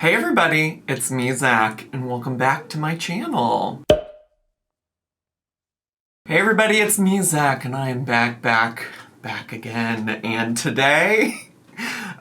Hey everybody, it's me, Zach, and welcome back to my channel. Hey everybody, it's me, Zach, and I am back again. And today,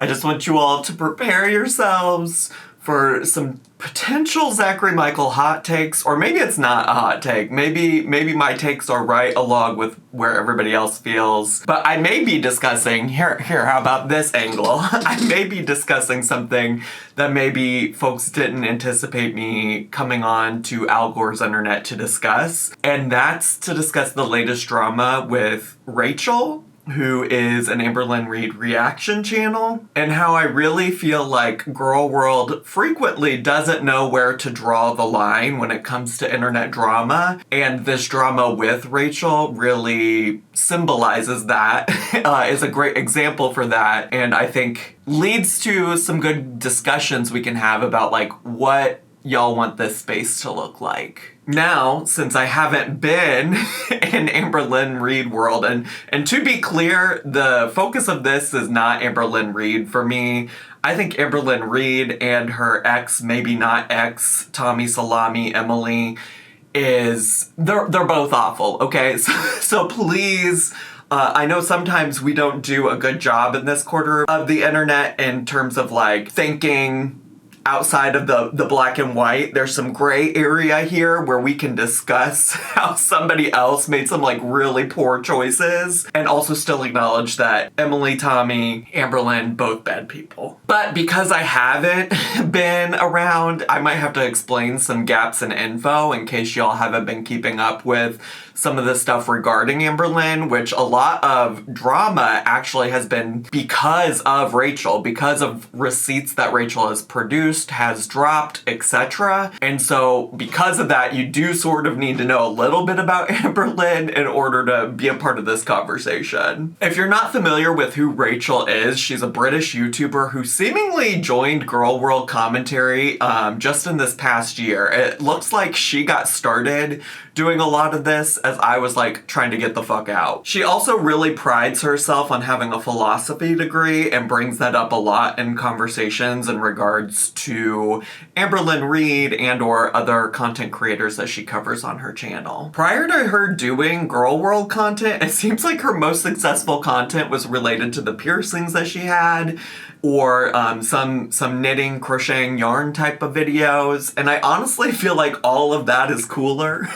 I just want you all to prepare yourselves for some potential Zachary Michael hot takes, or maybe it's not a hot take. Maybe my takes are right along with where everybody else feels. But I may be discussing, here, how about this angle? I may be discussing something that maybe folks didn't anticipate me coming on to Al Gore's internet to discuss. And that's to discuss the latest drama with Rachel, who is an Amberlynn Reid reaction channel, and how I really feel like Gorlworld frequently doesn't know where to draw the line when it comes to internet drama, and this drama with Rachel really symbolizes that, is a great example for that, and I think leads to some good discussions we can have about like what y'all want this space to look like. Now, since I haven't been in Amberlynn Reid world, and to be clear, the focus of this is not Amberlynn Reid for me. I think Amberlynn Reid and her ex, maybe not ex, Tommy Salami, Emily, they're both awful, okay? So please, I know sometimes we don't do a good job in this quarter of the internet in terms of like thinking outside of the black and white. There's some gray area here where we can discuss how somebody else made some like really poor choices and also still acknowledge that Emily, Tommy, Amberlynn, both bad people. But because I haven't been around, I might have to explain some gaps in info in case y'all haven't been keeping up with some of the stuff regarding Amberlynn, which a lot of drama actually has been because of Rachel, because of receipts that Rachel has produced, has dropped, etc. And so because of that, you do sort of need to know a little bit about Amberlynn in order to be a part of this conversation. If you're not familiar with who Rachel is, she's a British YouTuber who seemingly joined Gorlworld commentary just in this past year. It looks like she got started doing a lot of this as I was like trying to get the fuck out. She also really prides herself on having a philosophy degree and brings that up a lot in conversations in regards to Amberlynn Reid and or other content creators that she covers on her channel. Prior to her doing Gorlworld content, it seems like her most successful content was related to the piercings that she had, or some knitting, crocheting, yarn type of videos. And I honestly feel like all of that is cooler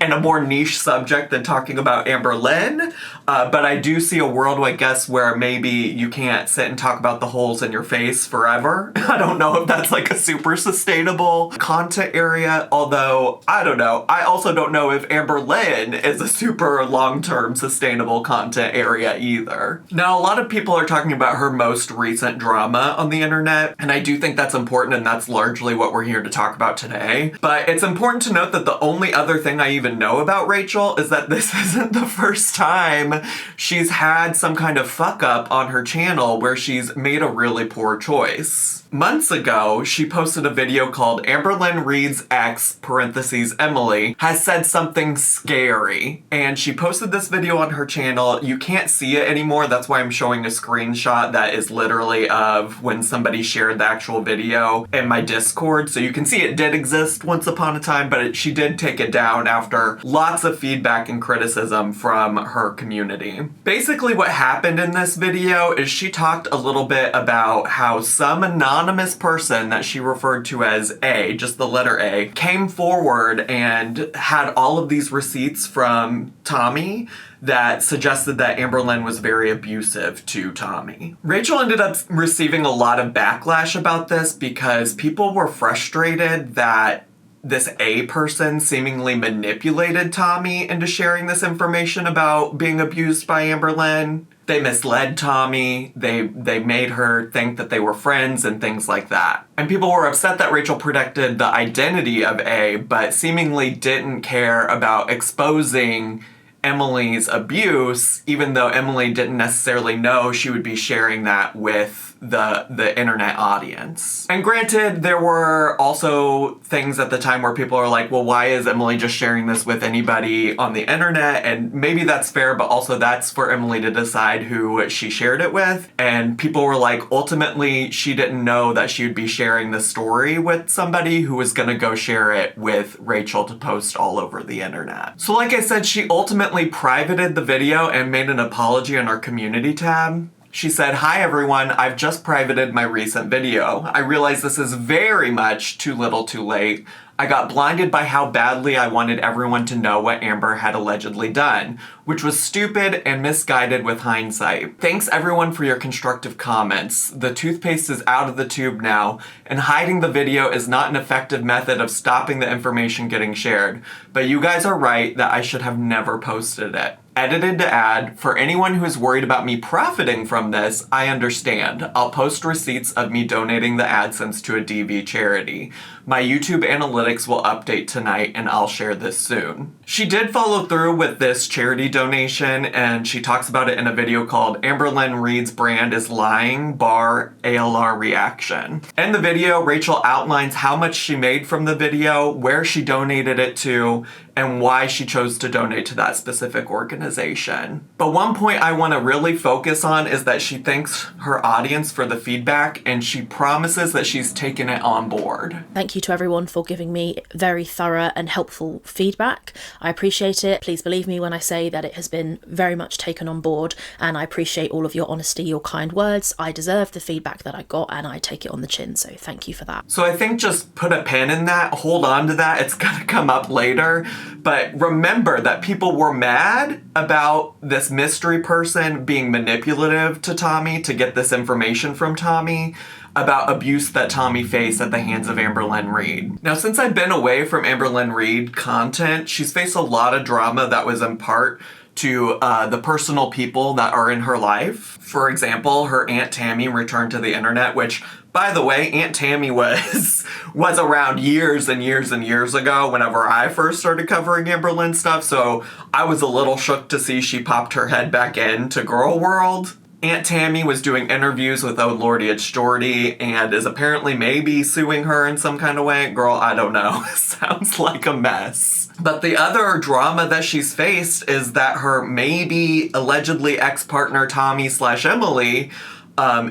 and a more niche subject than talking about Amberlynn. But I do see a world, I guess, where maybe you can't sit and talk about the holes in your face forever. I don't know if that's like a super sustainable content area, although I don't know. I also don't know if Amberlynn is a super long-term sustainable content area either. Now, a lot of people are talking about her most recent drama on the internet, and I do think that's important, and that's largely what we're here to talk about today. But it's important to note that the only other thing I even know about Rachel is that this isn't the first time she's had some kind of fuck up on her channel where she's made a really poor choice. Months ago, she posted a video called Amberlynn Reid's ex, parentheses, Emily, has said something scary. And she posted this video on her channel. You can't see it anymore. That's why I'm showing a screenshot that is literally of when somebody shared the actual video in my Discord. So you can see it did exist once upon a time, but she did take it down after lots of feedback and criticism from her community. Basically what happened in this video is she talked a little bit about how some anonymous person that she referred to as A, just the letter A, came forward and had all of these receipts from Tommy that suggested that Amberlynn was very abusive to Tommy. Rachel ended up receiving a lot of backlash about this because people were frustrated that this A person seemingly manipulated Tommy into sharing this information about being abused by Amberlynn. They misled Tommy, they made her think that they were friends and things like that. And people were upset that Rachel protected the identity of A, but seemingly didn't care about exposing Emily's abuse, even though Emily didn't necessarily know she would be sharing that with the internet audience. And granted, there were also things at the time where people are like, well, why is Emily just sharing this with anybody on the internet? And maybe that's fair, but also that's for Emily to decide who she shared it with. And people were like, ultimately, she didn't know that she would be sharing the story with somebody who was gonna go share it with Rachel to post all over the internet. So like I said, she ultimately privated the video and made an apology on our community tab. She said, "Hi everyone, I've just privated my recent video. I realize this is very much too little too late. I got blinded by how badly I wanted everyone to know what Amber had allegedly done, which was stupid and misguided with hindsight. Thanks everyone for your constructive comments. The toothpaste is out of the tube now, and hiding the video is not an effective method of stopping the information getting shared. But you guys are right that I should have never posted it. Edited to add, for anyone who is worried about me profiting from this, I understand. I'll post receipts of me donating the AdSense to a DV charity. My YouTube analytics will update tonight and I'll share this soon." She did follow through with this charity donation, and she talks about it in a video called Amber Lynn Reed's Brand is Lying, bar ALR Reaction. In the video, Rachel outlines how much she made from the video, where she donated it to, and why she chose to donate to that specific organization. But one point I want to really focus on is that she thanks her audience for the feedback, and she promises that she's taken it on board. Thank you to everyone for giving me very thorough and helpful feedback. I appreciate it. Please believe me when I say that it has been very much taken on board, and I appreciate all of your honesty, your kind words. I deserve the feedback that I got, and I take it on the chin, so thank you for that. So I think just put a pin in that, hold on to that, it's gonna come up later. But remember that people were mad about this mystery person being manipulative to Tommy to get this information from Tommy about abuse that Tommy faced at the hands of Amber Lynn Reed. Now, since I've been away from Amber Lynn Reed content, she's faced a lot of drama that was in part to the personal people that are in her life. For example, her Aunt Tammy returned to the internet, which, by the way, Aunt Tammy was around years and years and years ago whenever I first started covering Amber Lynn stuff, so I was a little shook to see she popped her head back into Gorlworld. Aunt Tammy was doing interviews with Oh Lordy It's Jordy and is apparently maybe suing her in some kind of way. Girl, I don't know. Sounds like a mess. But the other drama that she's faced is that her maybe allegedly ex-partner Tommy/Emily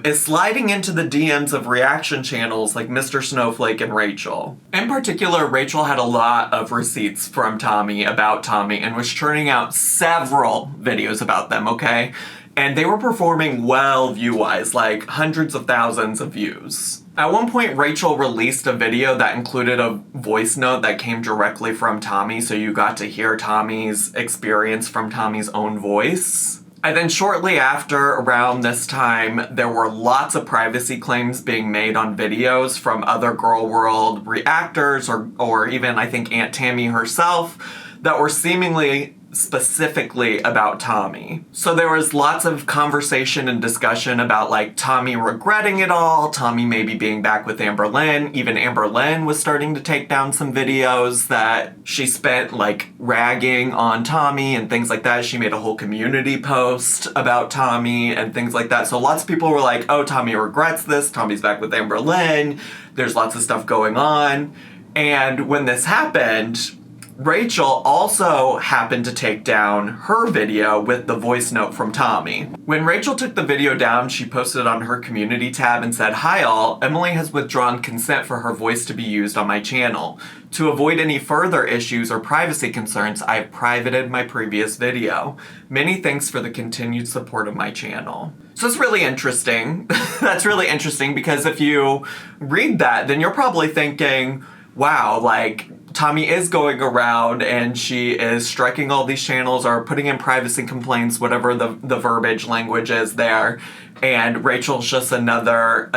is sliding into the DMs of reaction channels like Mr. Snowflake and Rachel. In particular, Rachel had a lot of receipts from Tommy about Tommy and was churning out several videos about them, okay? And they were performing well view-wise, like hundreds of thousands of views. At one point, Rachel released a video that included a voice note that came directly from Tommy, so you got to hear Tommy's experience from Tommy's own voice. And then shortly after, around this time, there were lots of privacy claims being made on videos from other Gorlworld reactors, or even, I think, Aunt Tammy herself, that were seemingly specifically about Tommy. So there was lots of conversation and discussion about like Tommy regretting it all, Tommy maybe being back with Amber Lynn. Even Amber Lynn was starting to take down some videos that she spent like ragging on Tommy and things like that. She made a whole community post about Tommy and things like that. So lots of people were like, oh, Tommy regrets this, Tommy's back with Amber Lynn, there's lots of stuff going on. And when this happened, Rachel also happened to take down her video with the voice note from Tommy. When Rachel took the video down, she posted it on her community tab and said, "Hi all, Emily has withdrawn consent for her voice to be used on my channel. To avoid any further issues or privacy concerns, I have privated my previous video. Many thanks for the continued support of my channel." So it's really interesting. That's really interesting because if you read that, then you're probably thinking, wow, like, Tommy is going around and she is striking all these channels or putting in privacy complaints, whatever the verbiage language is there, and Rachel's just another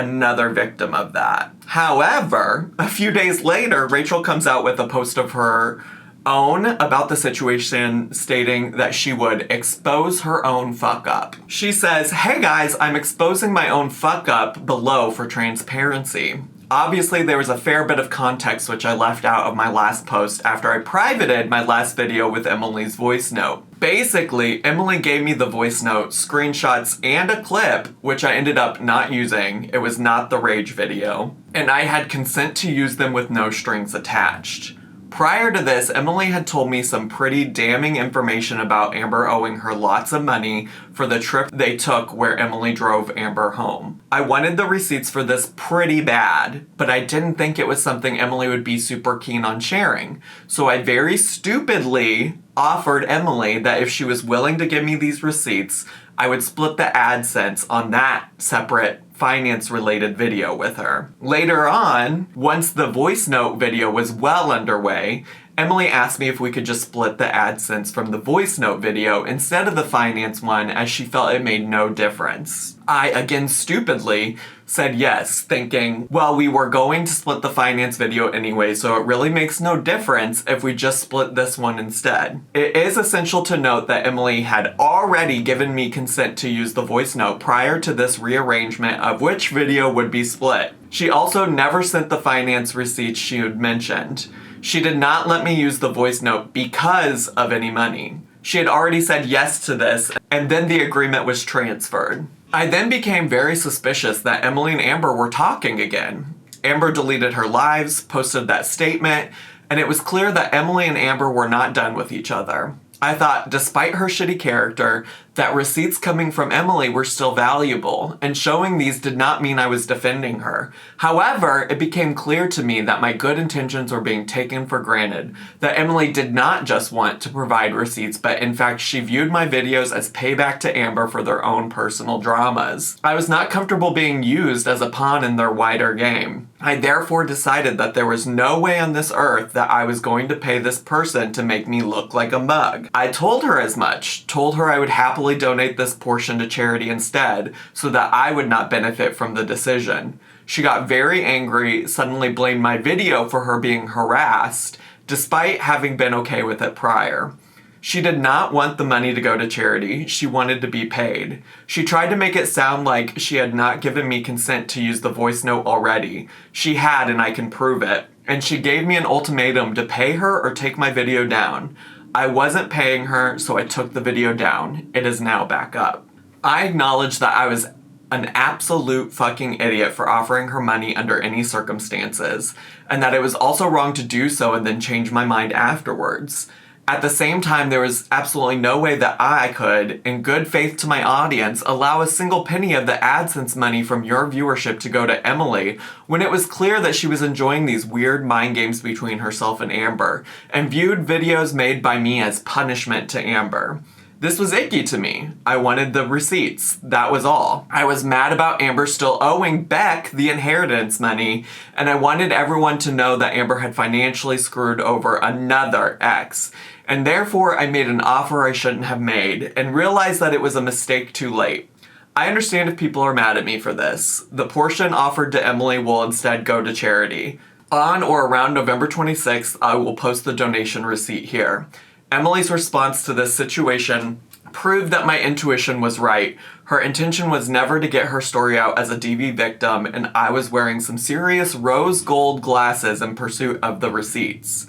victim of that. However, a few days later, Rachel comes out with a post of her own about the situation, stating that she would expose her own fuck up. She says, "Hey guys, I'm exposing my own fuck up below for transparency. Obviously, there was a fair bit of context which I left out of my last post after I privated my last video with Emily's voice note. Basically, Emily gave me the voice note, screenshots, and a clip, which I ended up not using. It was not the rage video. And I had consent to use them with no strings attached. Prior to this, Emily had told me some pretty damning information about Amber owing her lots of money for the trip they took where Emily drove Amber home. I wanted the receipts for this pretty bad, but I didn't think it was something Emily would be super keen on sharing. So I very stupidly offered Emily that if she was willing to give me these receipts, I would split the AdSense on that separate finance-related video with her. Later on, once the voice note video was well underway, Emily asked me if we could just split the AdSense from the voice note video instead of the finance one, as she felt it made no difference. I, again stupidly, said yes, thinking, well, we were going to split the finance video anyway, so it really makes no difference if we just split this one instead. It is essential to note that Emily had already given me consent to use the voice note prior to this rearrangement of which video would be split. She also never sent the finance receipts she had mentioned. She did not let me use the voice note because of any money. She had already said yes to this, and then the agreement was transferred. I then became very suspicious that Emily and Amber were talking again. Amber deleted her lives, posted that statement, and it was clear that Emily and Amber were not done with each other. I thought, despite her shitty character, that receipts coming from Emily were still valuable, and showing these did not mean I was defending her. However, it became clear to me that my good intentions were being taken for granted, that Emily did not just want to provide receipts, but in fact she viewed my videos as payback to Amber for their own personal dramas. I was not comfortable being used as a pawn in their wider game. I therefore decided that there was no way on this earth that I was going to pay this person to make me look like a mug. I told her as much, told her I would happily donate this portion to charity instead, so that I would not benefit from the decision. She got very angry, suddenly blamed my video for her being harassed, despite having been okay with it prior. She did not want the money to go to charity, she wanted to be paid. She tried to make it sound like she had not given me consent to use the voice note already. She had, and I can prove it. And she gave me an ultimatum to pay her or take my video down. I wasn't paying her, so I took the video down. It is now back up. I acknowledge that I was an absolute fucking idiot for offering her money under any circumstances, and that it was also wrong to do so and then change my mind afterwards. At the same time, there was absolutely no way that I could, in good faith to my audience, allow a single penny of the AdSense money from your viewership to go to Emily when it was clear that she was enjoying these weird mind games between herself and Amber, and viewed videos made by me as punishment to Amber. This was icky to me. I wanted the receipts. That was all. I was mad about Amber still owing Beck the inheritance money, and I wanted everyone to know that Amber had financially screwed over another ex. And therefore, I made an offer I shouldn't have made, and realized that it was a mistake too late. I understand if people are mad at me for this. The portion offered to Emily will instead go to charity. On or around November 26th, I will post the donation receipt here. Emily's response to this situation proved that my intuition was right. Her intention was never to get her story out as a DV victim, and I was wearing some serious rose gold glasses in pursuit of the receipts.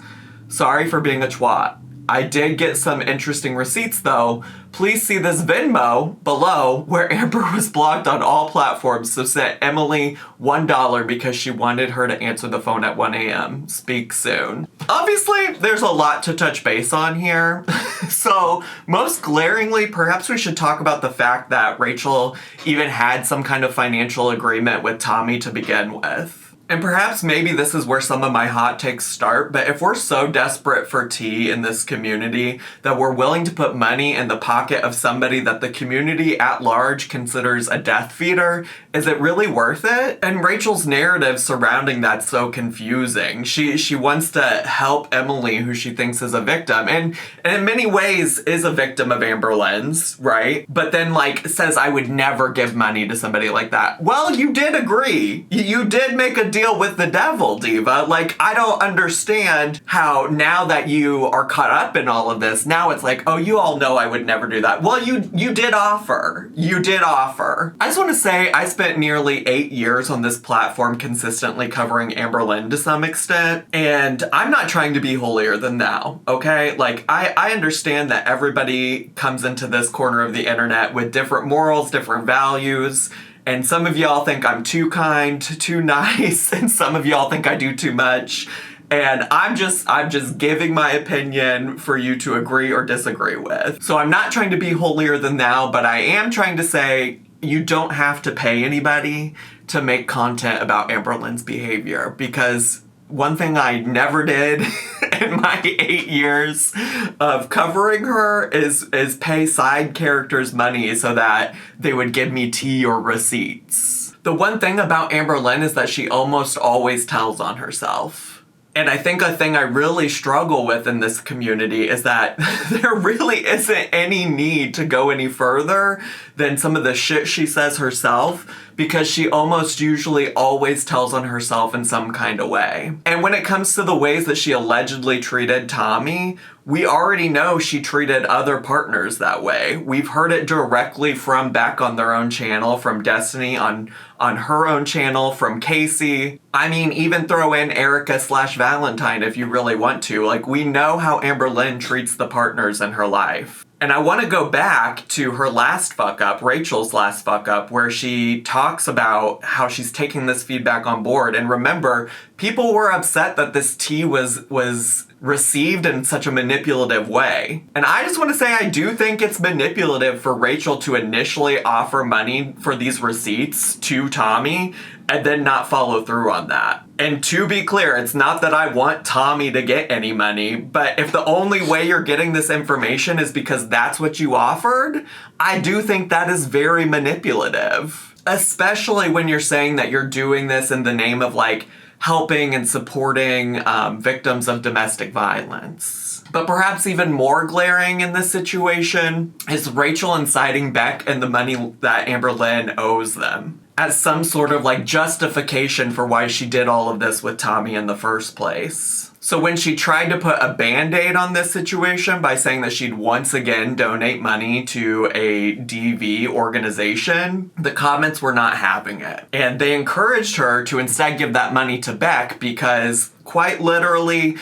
Sorry for being a twat. I did get some interesting receipts though. Please see this Venmo below where Amber was blocked on all platforms, so sent Emily $1 because she wanted her to answer the phone at 1 a.m. Speak soon. Obviously, there's a lot to touch base on here. So, most glaringly, perhaps we should talk about the fact that Rachel even had some kind of financial agreement with Tommy to begin with. And perhaps maybe this is where some of my hot takes start, but if we're so desperate for tea in this community that we're willing to put money in the pocket of somebody that the community at large considers a death feeder, is it really worth it? And Rachel's narrative surrounding that's so confusing. She wants to help Emily, who she thinks is a victim, and in many ways is a victim of Amber Lynn's, right? But then says I would never give money to somebody like that. Well, you did agree. You did make a deal deal with the devil, Diva. Like, I don't understand how now that you are caught up in all of this, now it's like, oh, you all know I would never do that. Well, you did offer. You did offer. I just want to say I spent nearly 8 years on this platform consistently covering Amber Lynn to some extent, and I'm not trying to be holier than thou, okay? Like, I understand that everybody comes into this corner of the internet with different morals, different values, and some of y'all think I'm too kind, too nice, and some of y'all think I do too much. And I'm just giving my opinion for you to agree or disagree with. So I'm not trying to be holier than thou, but I am trying to say you don't have to pay anybody to make content about Amber Lynn's behavior, because one thing I never did in my 8 years of covering her is pay side characters money so that they would give me tea or receipts. The one thing about Amber Lynn is that she almost always tells on herself. And I think a thing I really struggle with in this community is that there really isn't any need to go any further than some of the shit she says herself, because she almost usually always tells on herself in some kind of way. And when it comes to the ways that she allegedly treated Tommy, we already know she treated other partners that way. We've heard it directly from Beck on their own channel, from Destiny on her own channel, from Casey. I mean, even throw in Erica/Valentine if you really want to. Like, we know how Amber Lynn treats the partners in her life. And I want to go back to her last fuck up, Rachel's last fuck up, where she talks about how she's taking this feedback on board. And remember, people were upset that this tea was received in such a manipulative way. And I just want to say I do think it's manipulative for Rachel to initially offer money for these receipts to Tommy and then not follow through on that. And to be clear, it's not that I want Tommy to get any money, but if the only way you're getting this information is because that's what you offered, I do think that is very manipulative. Especially when you're saying that you're doing this in the name of, like, helping and supporting victims of domestic violence. But perhaps even more glaring in this situation is Rachel inciting Beck and the money that Amber Lynn owes them as some sort of, like, justification for why she did all of this with Tommy in the first place. So when she tried to put a band-aid on this situation by saying that she'd once again donate money to a DV organization, the comments were not having it. And they encouraged her to instead give that money to Beck because, quite literally,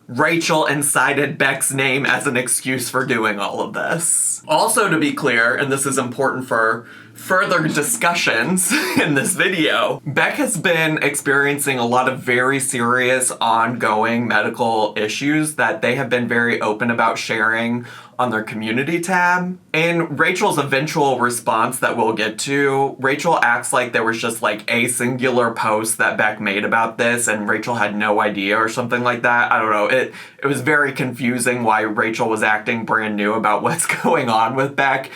Rachel incited Beck's name as an excuse for doing all of this. Also, to be clear, and this is important for further discussions in this video, Beck has been experiencing a lot of very serious ongoing medical issues that they have been very open about sharing on their community tab. In Rachel's eventual response that we'll get to, Rachel acts like there was just, like, a singular post that Beck made about this and Rachel had no idea or something like that. I don't know. It was very confusing why Rachel was acting brand new about what's going on with Beck.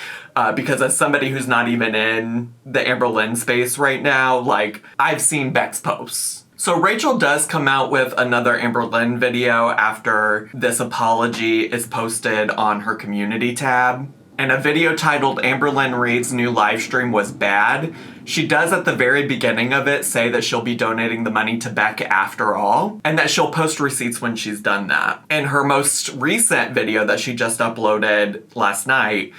Because as somebody who's not even in the Amber Lynn space right now, like, I've seen Beck's posts. So Rachel does come out with another Amber Lynn video after this apology is posted on her community tab. And a video titled Amber Lynn Reed's new live stream was bad. She does at the very beginning of it say that she'll be donating the money to Beck after all, and that she'll post receipts when she's done that. In her most recent video that she just uploaded last night,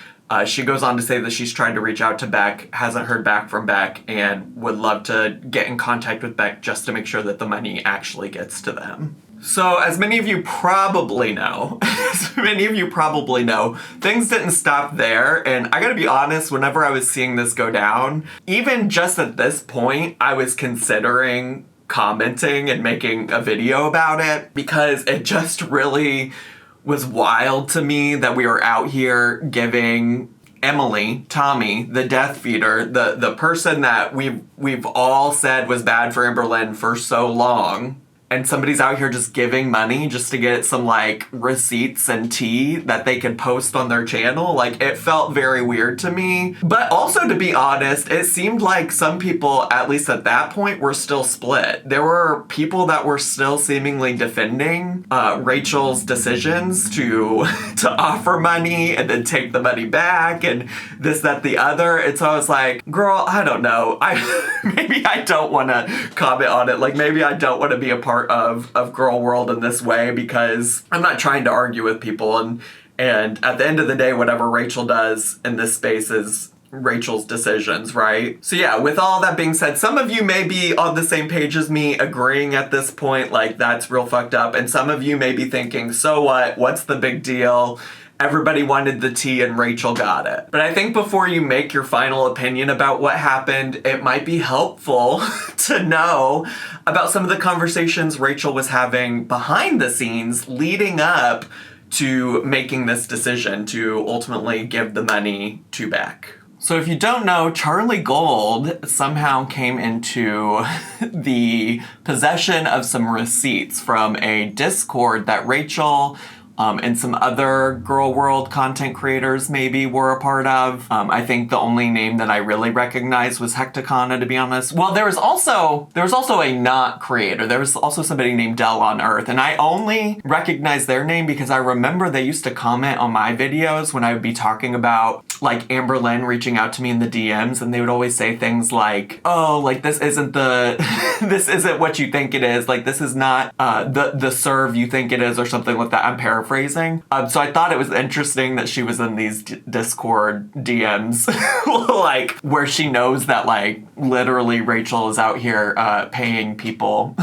she goes on to say that she's tried to reach out to Beck, hasn't heard back from Beck, and would love to get in contact with Beck just to make sure that the money actually gets to them. So, as many of you probably know, things didn't stop there, and I gotta be honest, whenever I was seeing this go down, even just at this point, I was considering commenting and making a video about it, because it just really was wild to me that we were out here giving Emily, Tommy, the death feeder, the person that we've all said was bad for Amber Lynn for so long, and somebody's out here just giving money just to get some like receipts and tea that they could post on their channel. Like, it felt very weird to me. But also, to be honest, it seemed like some people, at least at that point, were still split. There were people that were still seemingly defending Rachel's decisions to offer money and then take the money back and this, that, the other. And so I was like, girl, I don't know. Maybe I don't want to comment on it. Like, maybe I don't want to be a part of Gorlworld in this way, because I'm not trying to argue with people, and at the end of the day, whatever Rachel does in this space is Rachel's decisions, right? So yeah, with all that being said, some of you may be on the same page as me, agreeing at this point, like, that's real fucked up, and some of you may be thinking, so what? What's the big deal? Everybody wanted the tea and Rachel got it. But I think before you make your final opinion about what happened, it might be helpful to know about some of the conversations Rachel was having behind the scenes leading up to making this decision to ultimately give the money to Beck. So if you don't know, Charlie Gold somehow came into the possession of some receipts from a Discord that Rachel and some other Gorlworld content creators maybe were a part of. I think the only name that I really recognized was Hecticana, to be honest. Well, there was also a not creator. There was also somebody named Del on Earth, and I only recognize their name because I remember they used to comment on my videos when I would be talking about like Amber Lynn reaching out to me in the DMs, and they would always say things like, oh, like, this isn't this isn't what you think it is. Like, this is not the serve you think it is, or something like that. I'm paraphrasing. So I thought it was interesting that she was in these Discord DMs, like, where she knows that, like, literally Rachel is out here paying people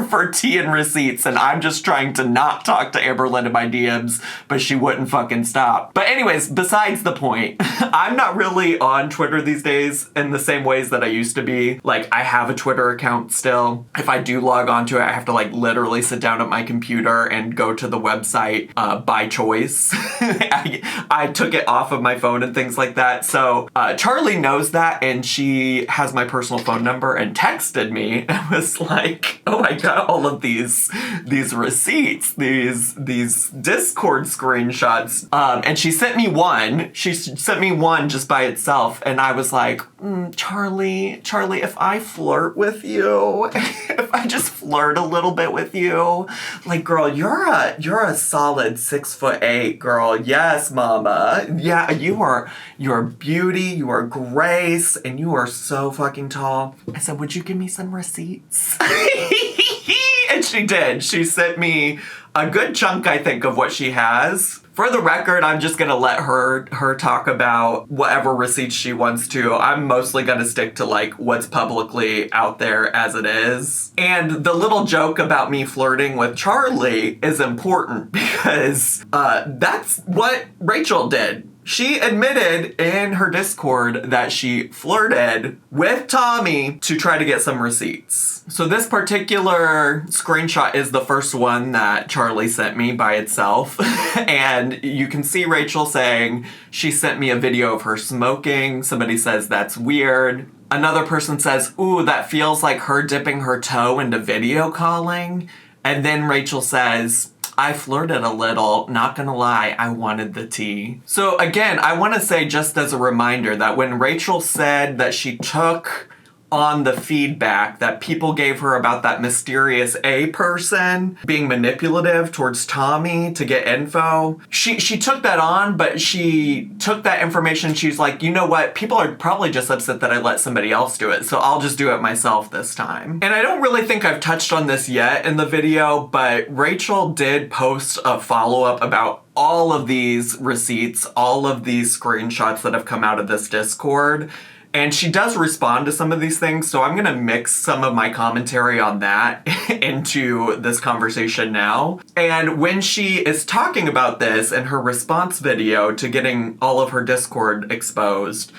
for tea and receipts, and I'm just trying to not talk to Amber Lynn in my DMs, but she wouldn't fucking stop. But anyways, besides the point, I'm not really on Twitter these days in the same ways that I used to be. Like, I have a Twitter account still. If I do log onto it, I have to, like, literally sit down at my computer and go to the website by choice. I took it off of my phone and things like that. So Charlie knows that, and she has my personal phone number and texted me and was like, oh, I got all of these receipts, these Discord screenshots. And she sent me one. She sent me one just by itself, and I was like, Charlie, if I flirt with you, if I just flirt a little bit with you, like, girl, you're a solid 6'8", girl. Yes, mama. Yeah, you're beauty, you are grace, and you are so fucking tall. I said, would you give me some receipts? And she did. She sent me a good chunk, I think, of what she has. For the record, I'm just gonna let her talk about whatever receipts she wants to. I'm mostly gonna stick to, like, what's publicly out there as it is. And the little joke about me flirting with Charlie is important because that's what Rachel did. She admitted in her Discord that she flirted with Tommy to try to get some receipts. So this particular screenshot is the first one that Charlie sent me by itself. And you can see Rachel saying she sent me a video of her smoking. Somebody says that's weird. Another person says, ooh, that feels like her dipping her toe into video calling. And then Rachel says, I flirted a little, not gonna lie, I wanted the tea. So again, I wanna say, just as a reminder, that when Rachel said that she took on the feedback that people gave her about that mysterious A person being manipulative towards Tommy to get info, she took that on, but she took that information, she's like, you know what, people are probably just upset that I let somebody else do it, so I'll just do it myself this time. And I don't really think I've touched on this yet in the video, but Rachel did post a follow-up about all of these receipts, all of these screenshots that have come out of this Discord. And she does respond to some of these things, so I'm gonna mix some of my commentary on that into this conversation now. And when she is talking about this in her response video to getting all of her Discord exposed,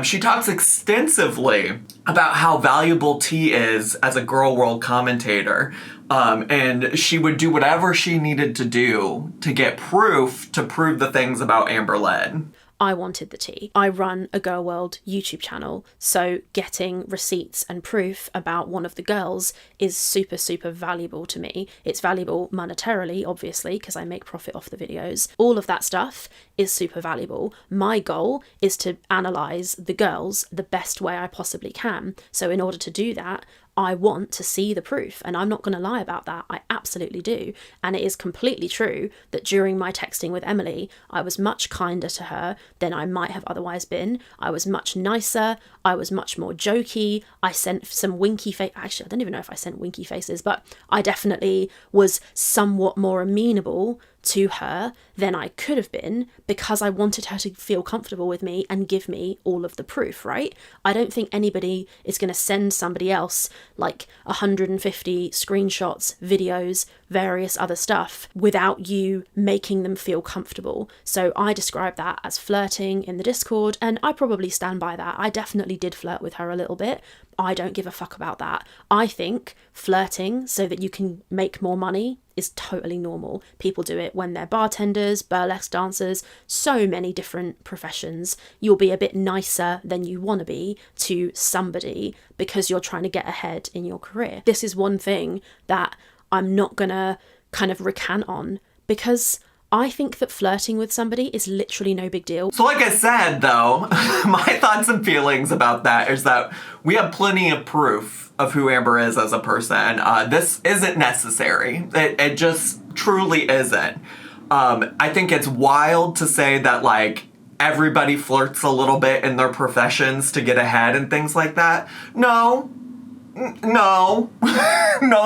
she talks extensively about how valuable T is as a Gorlworld commentator. And she would do whatever she needed to do to get proof to prove the things about Amber Lynn. I wanted the tea. I run a Gorlworld YouTube channel, so getting receipts and proof about one of the girls is super, super valuable to me. It's valuable monetarily, obviously, because I make profit off the videos. All of that stuff is super valuable. My goal is to analyze the girls the best way I possibly can. So in order to do that, I want to see the proof, and I'm not going to lie about that. I absolutely do. And it is completely true that during my texting with Emily, I was much kinder to her than I might have otherwise been. I was much nicer. I was much more jokey. I sent some winky face. Actually, I don't even know if I sent winky faces, but I definitely was somewhat more amenable to her than I could have been because I wanted her to feel comfortable with me and give me all of the proof, right? I don't think anybody is going to send somebody else like 150 screenshots, videos, various other stuff without you making them feel comfortable. So I describe that as flirting in the Discord, and I probably stand by that. I definitely did flirt with her a little bit. I don't give a fuck about that. I think flirting so that you can make more money is totally normal. People do it when they're bartenders, burlesque dancers, so many different professions. You'll be a bit nicer than you want to be to somebody because you're trying to get ahead in your career. This is one thing that I'm not gonna kind of recant on because I think that flirting with somebody is literally no big deal. So like I said, though, my thoughts and feelings about that is that we have plenty of proof of who Amber is as a person. This isn't necessary. It just truly isn't. I think it's wild to say that, like, everybody flirts a little bit in their professions to get ahead and things like that. No,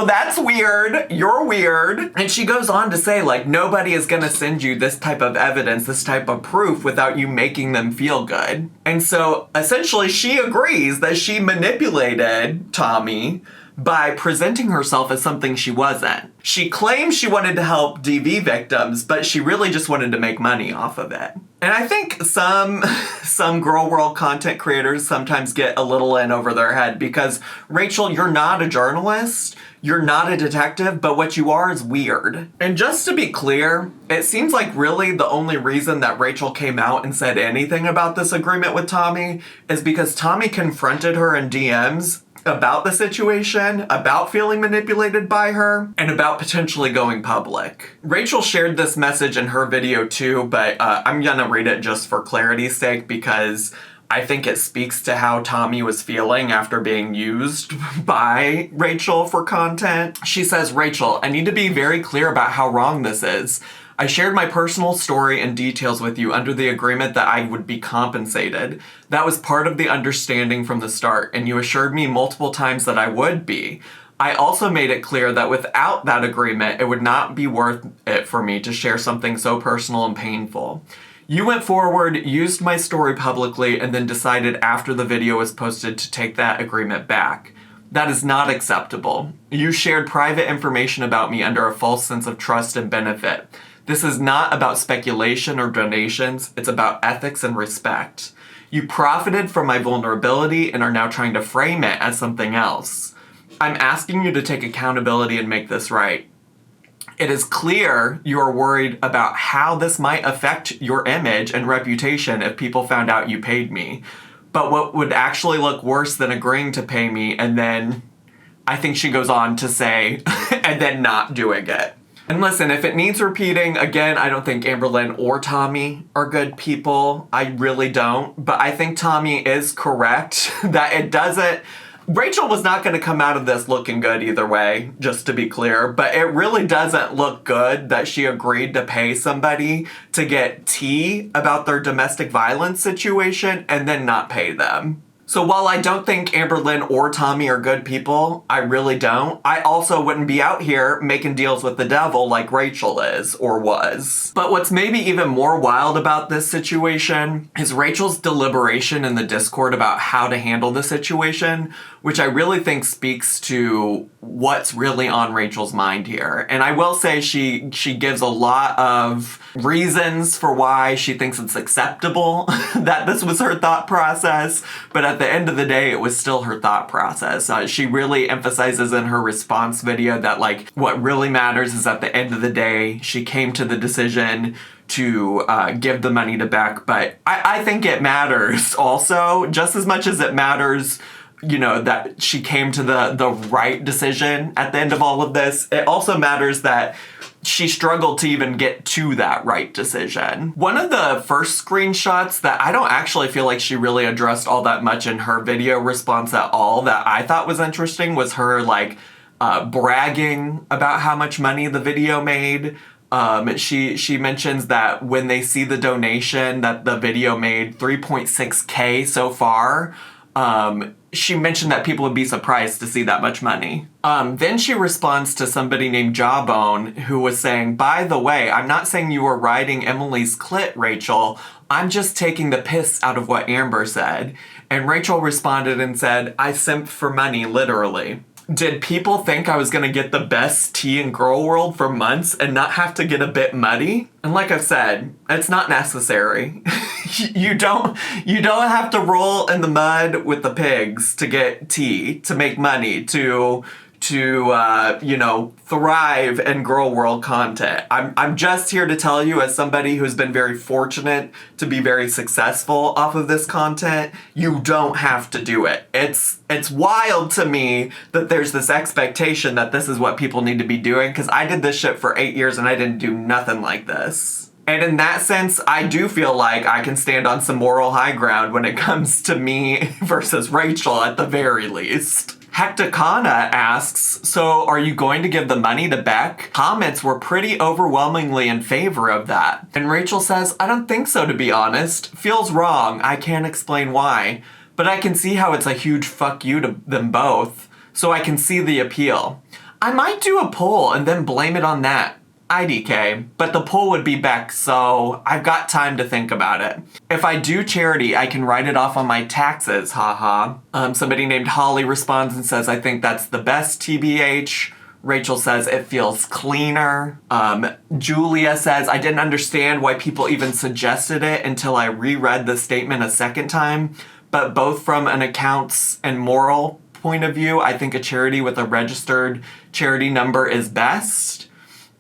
that's weird. You're weird. And she goes on to say, like, nobody is gonna send you this type of evidence, this type of proof without you making them feel good. And so essentially she agrees that she manipulated Tommy by presenting herself as something she wasn't. She claims she wanted to help DV victims, but she really just wanted to make money off of it. And I think some Gorlworld content creators sometimes get a little in over their head because, Rachel, you're not a journalist, you're not a detective, but what you are is weird. And just to be clear, it seems like really the only reason that Rachel came out and said anything about this agreement with Tommy is because Tommy confronted her in DMs about the situation, about feeling manipulated by her, and about potentially going public. Rachel shared this message in her video too, but I'm gonna read it just for clarity's sake because I think it speaks to how Tommy was feeling after being used by Rachel for content. She says, "Rachel, I need to be very clear about how wrong this is. I shared my personal story and details with you under the agreement that I would be compensated. That was part of the understanding from the start, and you assured me multiple times that I would be. I also made it clear that without that agreement, it would not be worth it for me to share something so personal and painful. You went forward, used my story publicly, and then decided after the video was posted to take that agreement back. That is not acceptable. You shared private information about me under a false sense of trust and benefit. This is not about speculation or donations, it's about ethics and respect. You profited from my vulnerability and are now trying to frame it as something else. I'm asking you to take accountability and make this right. It is clear you are worried about how this might affect your image and reputation if people found out you paid me. But what would actually look worse than agreeing to pay me and then, I think she goes on to say, and then not doing it. And listen, if it needs repeating, again, I don't think Amberlynn or Tommy are good people. I really don't. But I think Tommy is correct that it doesn't... Rachel was not going to come out of this looking good either way, just to be clear. But it really doesn't look good that she agreed to pay somebody to get tea about their domestic violence situation and then not pay them. So while I don't think Amberlynn or Tommy are good people, I really don't, I also wouldn't be out here making deals with the devil like Rachel is, or was. But what's maybe even more wild about this situation is Rachel's deliberation in the Discord about how to handle the situation, which I really think speaks to what's really on Rachel's mind here. And I will say she gives a lot of reasons for why she thinks it's acceptable that this was her thought process, but at at the end of the day, it was still her thought process. She really emphasizes in her response video that, like, what really matters is at the end of the day, she came to the decision to give the money to Beck. But I think it matters also, just as much as it matters, you know, that she came to the right decision at the end of all of this. It also matters that she struggled to even get to that right decision. One of the first screenshots that I don't actually feel like she really addressed all that much in her video response at all that I thought was interesting was her, like, bragging about how much money the video made. She mentions that when they see the donation that the video made 3.6K so far, she mentioned that people would be surprised to see that much money. Then she responds to somebody named Jawbone who was saying, by the way, I'm not saying you were riding Emily's clit, Rachel. I'm just taking the piss out of what Amber said. And Rachel responded and said, I simped for money, literally. Did people think I was gonna get the best tea in Gorlworld for months and not have to get a bit muddy? And like I've said, it's not necessary. You don't have to roll in the mud with the pigs to get tea, to make money, to thrive in Gorlworld content. I'm just here to tell you, as somebody who's been very fortunate to be very successful off of this content, you don't have to do it. It's wild to me that there's this expectation that this is what people need to be doing, because I did this shit for 8 years and I didn't do nothing like this. And in that sense, I do feel like I can stand on some moral high ground when it comes to me versus Rachel at the very least. Hecticana asks, so are you going to give the money to Beck? Comments were pretty overwhelmingly in favor of that. And Rachel says, I don't think so, to be honest. Feels wrong. I can't explain why. But I can see how it's a huge fuck you to them both. So I can see the appeal. I might do a poll and then blame it on that. IDK, but the poll would be Beck, so I've got time to think about it. If I do charity, I can write it off on my taxes, haha. Somebody named Holly responds and says, I think that's the best, TBH. Rachel says it feels cleaner. Julia says, I didn't understand why people even suggested it until I reread the statement a second time, but both from an accounts and moral point of view, I think a charity with a registered charity number is best.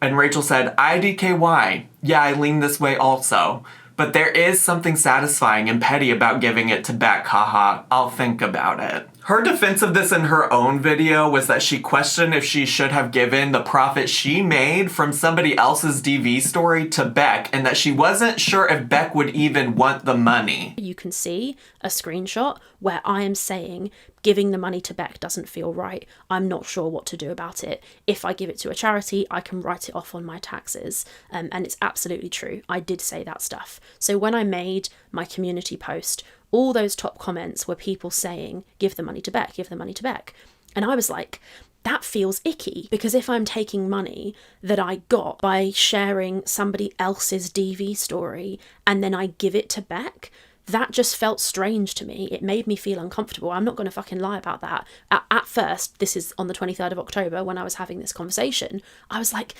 And Rachel said, IDKY. Yeah, I lean this way also. But there is something satisfying and petty about giving it to Beck, haha. I'll think about it. Her defense of this in her own video was that she questioned if she should have given the profit she made from somebody else's DV story to Beck, and that she wasn't sure if Beck would even want the money. You can see a screenshot where I am saying giving the money to Beck doesn't feel right. I'm not sure what to do about it. If I give it to a charity, I can write it off on my taxes. And it's absolutely true. I did say that stuff. So when I made my community post, all those top comments were people saying, give the money to Beck, give the money to Beck. And I was like, that feels icky, because if I'm taking money that I got by sharing somebody else's DV story and then I give it to Beck, that just felt strange to me. It made me feel uncomfortable. I'm not going to fucking lie about that. At first, this is on the 23rd of October when I was having this conversation, I was like,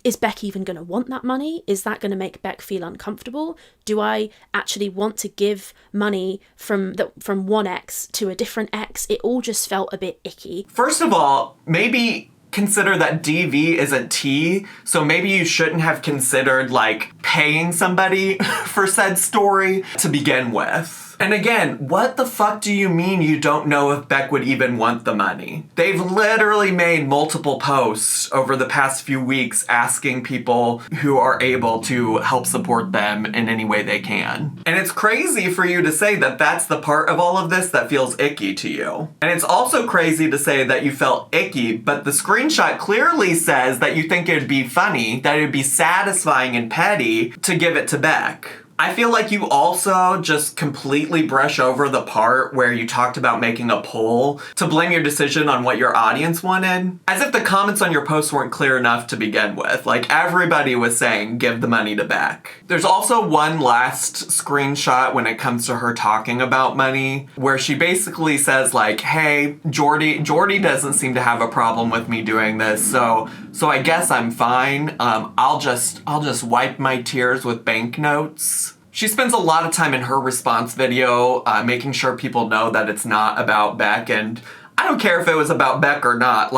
is Beck even going to want that money? Is that going to make Beck feel uncomfortable? Do I actually want to give money from one ex to a different ex? It all just felt a bit icky. First of all, maybe consider that DV isn't T, so maybe you shouldn't have considered, like, paying somebody for said story to begin with. And again, what the fuck do you mean you don't know if Beck would even want the money? They've literally made multiple posts over the past few weeks asking people who are able to help support them in any way they can. And it's crazy for you to say that that's the part of all of this that feels icky to you. And it's also crazy to say that you felt icky, but the screenshot clearly says that you think it'd be funny, that it'd be satisfying and petty to give it to Beck. I feel like you also just completely brush over the part where you talked about making a poll to blame your decision on what your audience wanted, as if the comments on your post weren't clear enough to begin with. Like, everybody was saying, give the money to Beck. There's also one last screenshot when it comes to her talking about money, where she basically says, like, hey, Jordy doesn't seem to have a problem with me doing this, so I guess I'm fine. I'll just wipe my tears with banknotes. She spends a lot of time in her response video making sure people know that it's not about Beck, and I don't care if it was about Beck or not.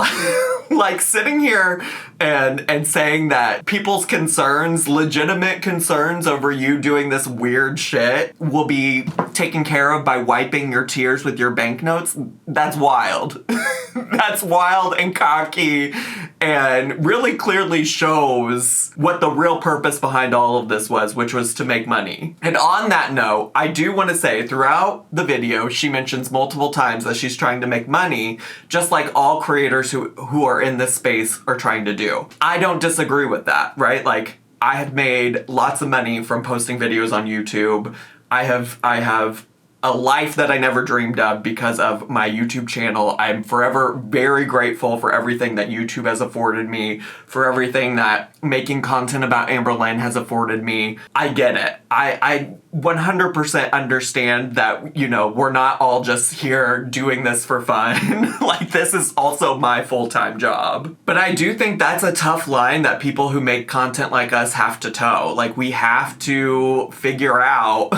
Like sitting here and saying that people's concerns, legitimate concerns over you doing this weird shit, will be taken care of by wiping your tears with your banknotes, that's wild. That's wild and cocky, and really clearly shows what the real purpose behind all of this was, which was to make money. And on that note, I do want to say throughout the video, she mentions multiple times that she's trying to make money, just like all creators who are in this space are trying to do. I don't disagree with that, right? Like, I have made lots of money from posting videos on YouTube. I have a life that I never dreamed of because of my YouTube channel. I'm forever very grateful for everything that YouTube has afforded me, for everything that making content about Amberlynn has afforded me. I get it. I 100% understand that, you know, we're not all just here doing this for fun. Like, this is also my full-time job. But I do think that's a tough line that people who make content like us have to toe. Like, we have to figure out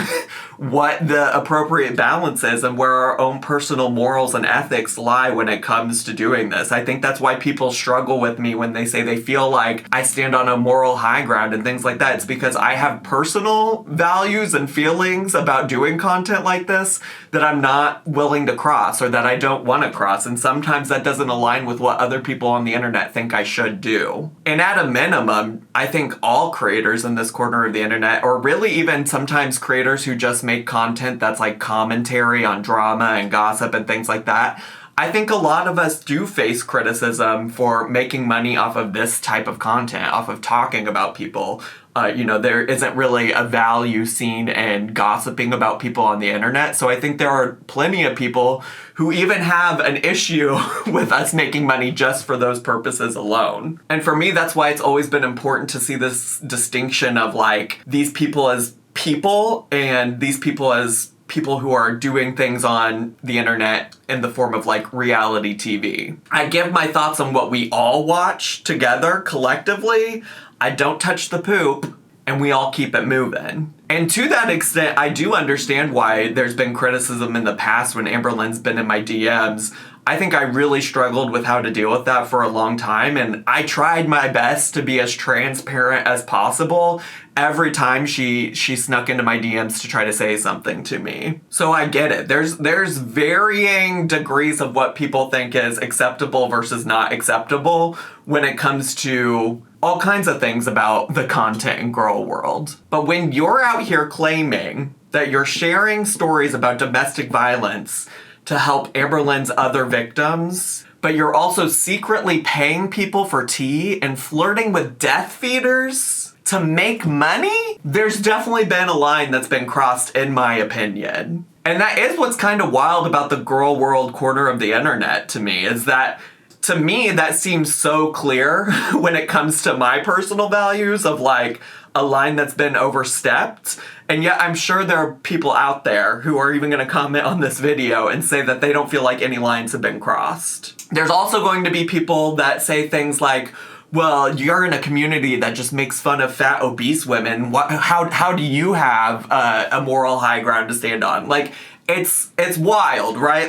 what the appropriate balance is and where our own personal morals and ethics lie when it comes to doing this. I think that's why people struggle with me when they say they feel like I stand on a moral high ground and things like that. It's because I have personal values and feelings about doing content like this that I'm not willing to cross, or that I don't want to cross, and sometimes that doesn't align with what other people on the internet think I should do. And at a minimum, I think all creators in this corner of the internet, or really even sometimes creators who just make content that's like commentary on drama and gossip and things like that, I think a lot of us do face criticism for making money off of this type of content, off of talking about people. You know, there isn't really a value seen in gossiping about people on the internet. So I think there are plenty of people who even have an issue with us making money just for those purposes alone. And for me, that's why it's always been important to see this distinction of like these people as people and these people as people who are doing things on the internet in the form of like reality TV. I give my thoughts on what we all watch together collectively. I don't touch the poop, and we all keep it moving. And to that extent, I do understand why there's been criticism in the past when Amberlynn's been in my DMs. I think I really struggled with how to deal with that for a long time, and I tried my best to be as transparent as possible every time she snuck into my DMs to try to say something to me. So I get it. There's varying degrees of what people think is acceptable versus not acceptable when it comes to all kinds of things about the content in Gorlworld. But when you're out here claiming that you're sharing stories about domestic violence to help Amberlynn's other victims, but you're also secretly paying people for tea and flirting with death feeders to make money, there's definitely been a line that's been crossed, in my opinion. And that is what's kind of wild about the Gorlworld corner of the internet to me, is that to me, that seems so clear when it comes to my personal values of like a line that's been overstepped. And yet I'm sure there are people out there who are even going to comment on this video and say that they don't feel like any lines have been crossed. There's also going to be people that say things like, well, you're in a community that just makes fun of fat, obese women. How do you have a moral high ground to stand on? Like, it's wild, right?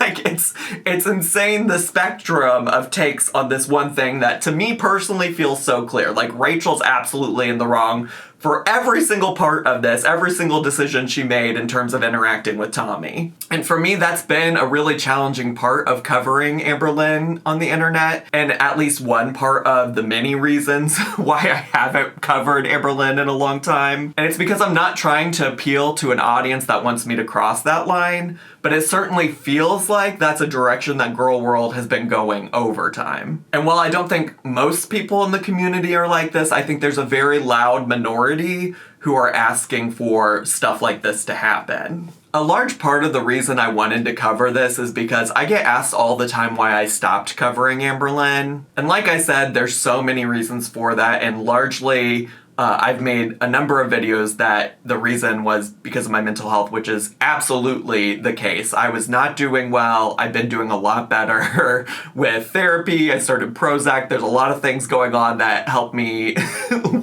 Like, it's insane, the spectrum of takes on this one thing that to me personally feels so clear. Like, Rachel's absolutely in the wrong for every single part of this, every single decision she made in terms of interacting with Tommy. And for me, that's been a really challenging part of covering Amberlynn on the internet, and at least one part of the many reasons why I haven't covered Amberlynn in a long time. And it's because I'm not trying to appeal to an audience that wants me to cross that line, but it certainly feels like that's a direction that Gorlworld has been going over time. And while I don't think most people in the community are like this, I think there's a very loud minority who are asking for stuff like this to happen. A large part of the reason I wanted to cover this is because I get asked all the time why I stopped covering Amberlynn. And like I said, there's so many reasons for that, and largely I've made a number of videos that the reason was because of my mental health, which is absolutely the case. I was not doing well. I've been doing a lot better with therapy. I started Prozac. There's a lot of things going on that help me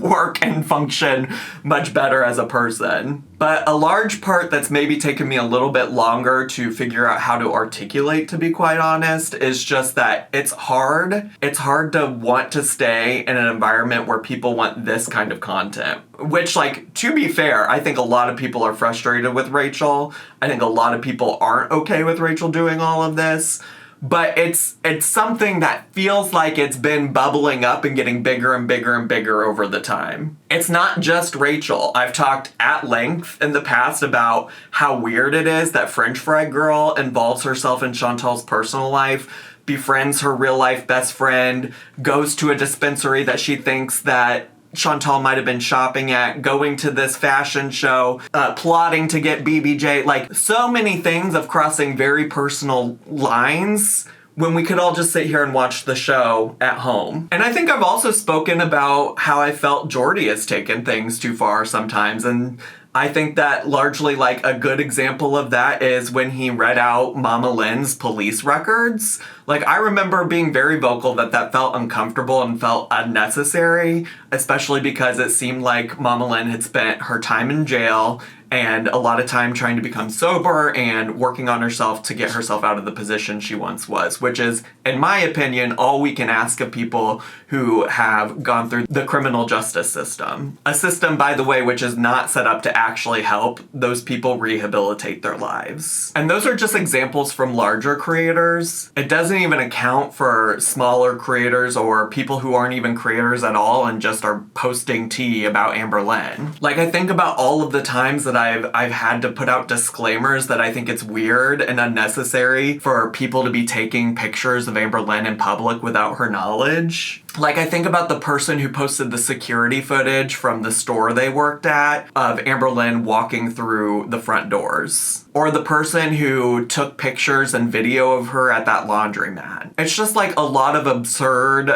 work and function much better as a person. But a large part that's maybe taken me a little bit longer to figure out how to articulate, to be quite honest, is just that it's hard. It's hard to want to stay in an environment where people want this kind of content. Which, like, to be fair, I think a lot of people are frustrated with Rachel. I think a lot of people aren't okay with Rachel doing all of this. But it's something that feels like it's been bubbling up and getting bigger and bigger and bigger over the time. It's not just Rachel. I've talked at length in the past about how weird it is that French Fry Girl involves herself in Chantal's personal life, befriends her real life best friend, goes to a dispensary that she thinks that Chantal might have been shopping at, going to this fashion show, plotting to get BBJ, like so many things of crossing very personal lines when we could all just sit here and watch the show at home. And I think I've also spoken about how I felt Jordy has taken things too far sometimes, and I think that largely, like, a good example of that is when he read out Mama Lynn's police records. Like, I remember being very vocal that felt uncomfortable and felt unnecessary, especially because it seemed like Mama Lynn had spent her time in jail and a lot of time trying to become sober and working on herself to get herself out of the position she once was, which is, in my opinion, all we can ask of people who have gone through the criminal justice system. A system, by the way, which is not set up to actually help those people rehabilitate their lives. And those are just examples from larger creators. It doesn't even account for smaller creators or people who aren't even creators at all and just are posting tea about Amber Lynn. Like, I think about all of the times that I've had to put out disclaimers that I think it's weird and unnecessary for people to be taking pictures of Amber Lynn in public without her knowledge. Like, I think about the person who posted the security footage from the store they worked at of Amber Lynn walking through the front doors. Or the person who took pictures and video of her at that laundromat. It's just like a lot of absurd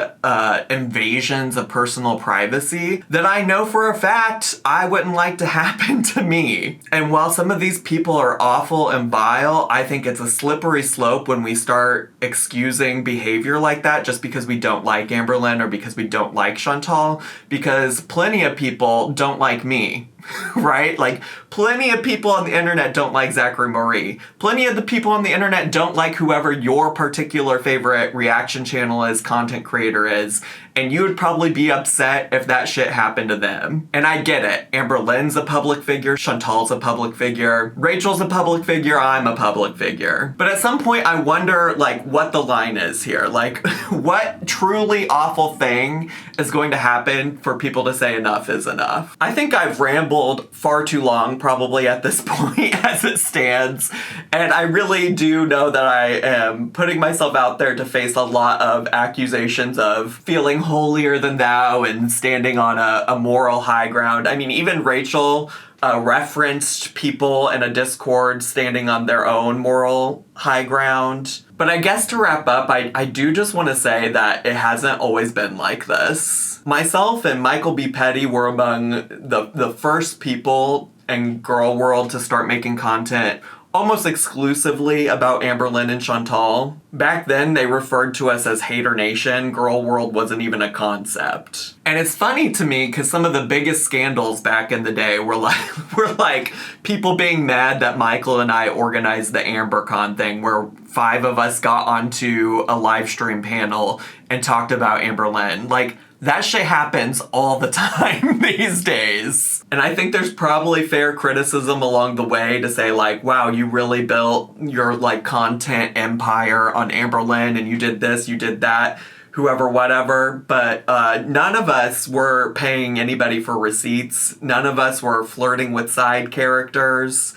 invasions of personal privacy that I know for a fact I wouldn't like to happen to me. And while some of these people are awful and vile, I think it's a slippery slope when we start excusing behavior like that just because we don't like Amber Lynn or because we don't like Chantal, because plenty of people don't like me. Right? Like, plenty of people on the internet don't like Zachary Marie. Plenty of the people on the internet don't like whoever your particular favorite reaction channel is, content creator is, and you would probably be upset if that shit happened to them. And I get it. Amber Lynn's a public figure, Chantal's a public figure, Rachel's a public figure, I'm a public figure. But at some point I wonder, like, what the line is here. Like, what truly awful thing is going to happen for people to say enough is enough? I think I've rambled far too long probably at this point as it stands, and I really do know that I am putting myself out there to face a lot of accusations of feeling holier than thou and standing on a moral high ground. I mean, even Rachel referenced people in a Discord standing on their own moral high ground. But I guess to wrap up, I do just want to say that it hasn't always been like this. Myself and Michael B. Petty were among the first people in Gorlworld to start making content almost exclusively about Amber Lynn and Chantal. Back then, they referred to us as Hater Nation. Gorlworld wasn't even a concept. And it's funny to me because some of the biggest scandals back in the day were like people being mad that Michael and I organized the AmberCon thing where 5 of us got onto a live stream panel and talked about Amber Lynn. Like, that shit happens all the time these days. And I think there's probably fair criticism along the way to say, like, wow, you really built your, like, content empire on Amber Lynn and you did this, you did that, whoever, whatever. But none of us were paying anybody for receipts. None of us were flirting with side characters.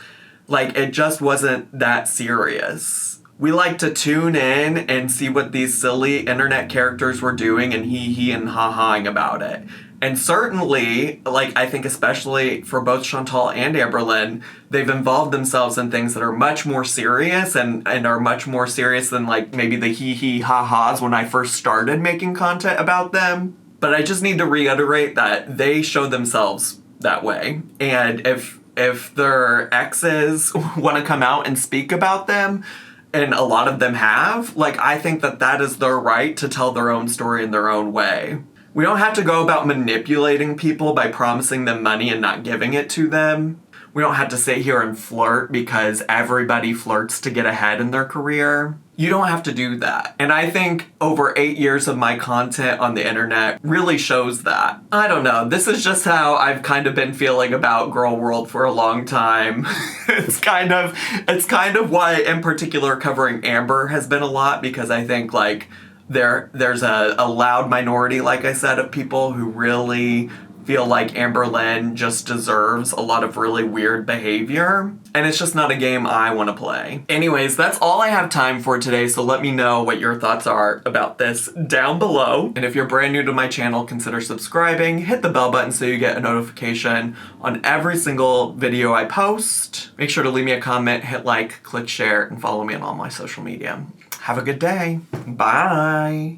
Like, it just wasn't that serious. We like to tune in and see what these silly internet characters were doing and hee and ha-haing about it. And certainly, like, I think especially for both Chantal and Amber Lynn, they've involved themselves in things that are much more serious and are much more serious than, like, maybe the hee ha-has when I first started making content about them. But I just need to reiterate that they show themselves that way. And if their exes want to come out and speak about them, and a lot of them have, like, I think that is their right to tell their own story in their own way. We don't have to go about manipulating people by promising them money and not giving it to them. We don't have to sit here and flirt because everybody flirts to get ahead in their career. You don't have to do that. And I think over 8 years of my content on the internet really shows that. I don't know. This is just how I've kind of been feeling about Gorlworld for a long time. It's kind of why in particular covering Amber has been a lot, because I think like there's a loud minority, like I said, of people who really feel like Amber Lynn just deserves a lot of really weird behavior, and it's just not a game I want to play. Anyways, that's all I have time for today, so let me know what your thoughts are about this down below. And if you're brand new to my channel, consider subscribing, hit the bell button so you get a notification on every single video I post. Make sure to leave me a comment, hit like, click share, and follow me on all my social media. Have a good day. Bye.